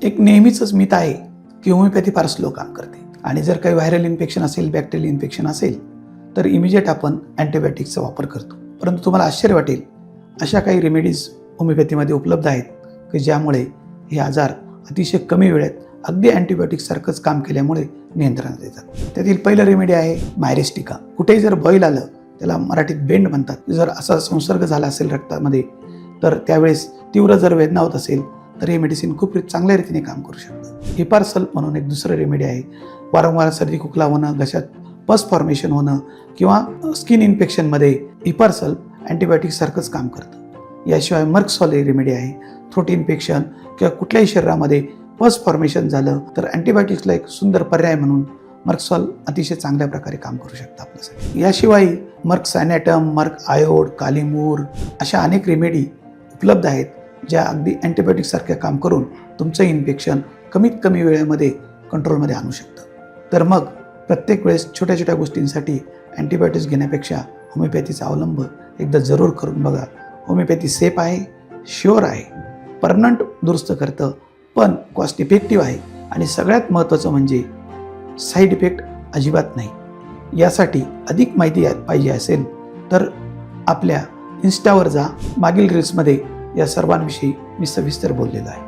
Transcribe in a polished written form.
एक नेहमीच मिथ आहे की होमिओपॅथी फार स्लो काम करते आणि जर काही व्हायरल इन्फेक्शन असेल, बॅक्टेरियल इन्फेक्शन असेल तर इमिजिएट आपण अँटीबायोटिक्सचा वापर करतो. परंतु तुम्हाला आश्चर्य वाटेल, अशा काही रेमेडीज होमिओपॅथीमध्ये उपलब्ध आहेत की ज्यामुळे हे आजार अतिशय कमी वेळेत अगदी अँटीबायोटिक्ससारखंच काम केल्यामुळे नियंत्रणात येतात. त्यातील पहिलं रेमेडी आहे मायरिस्टिका. कुठेही जर बॉईल आलं, त्याला मराठीत बेंड म्हणतात, जर असा संसर्ग झाला असेल रक्तामध्ये तर त्यावेळेस तीव्र जर वेदना होत असेल तर हे मेडिसिन खूप चांगल्या रीतीने काम करू शकतं. हिपारसल म्हणून एक दुसरं रेमेडी आहे. वारंवार सर्दी खोकला होणं, घशात पस फॉर्मेशन होणं किंवा स्किन इन्फेक्शनमध्ये हिपारसल अँटीबायोटिक्ससारखंच काम करतं. याशिवाय मर्कसॉल ही रेमेडी आहे. थ्रोट इन्फेक्शन किंवा कुठल्याही शरीरामध्ये पस फॉर्मेशन झालं तर अँटीबायोटिक्सला एक सुंदर पर्याय म्हणून मर्कसॉल अतिशय चांगल्या प्रकारे काम करू शकतं आपल्यासाठी. याशिवाय मर्क सॅनॅटम, मर्क आयोड, कालीमूर अशा अनेक रेमेडी उपलब्ध आहेत ज्या अगदी अँटीबायोटिक्ससारखे काम करून तुमचं इन्फेक्शन कमीत कमी वेळेमध्ये कंट्रोलमध्ये आणू शकतं. तर मग प्रत्येक वेळेस छोट्या छोट्या गोष्टींसाठी अँटीबायोटिक्स घेण्यापेक्षा होमिओपॅथीचा अवलंब एकदा जरूर करून बघा. होमिओपॅथी सेफ आहे, शुअर आहे, परमनंट दुरुस्त करतं, पण कॉस्ट इफेक्टिव्ह आहे आणि सगळ्यात महत्त्वाचं म्हणजे साईड इफेक्ट अजिबात नाही. यासाठी अधिक माहिती पाहिजे असेल तर आपल्या इन्स्टावर जा. मागील रील्समध्ये या सर्वांविषयी मी सविस्तर बोललेलो आहे.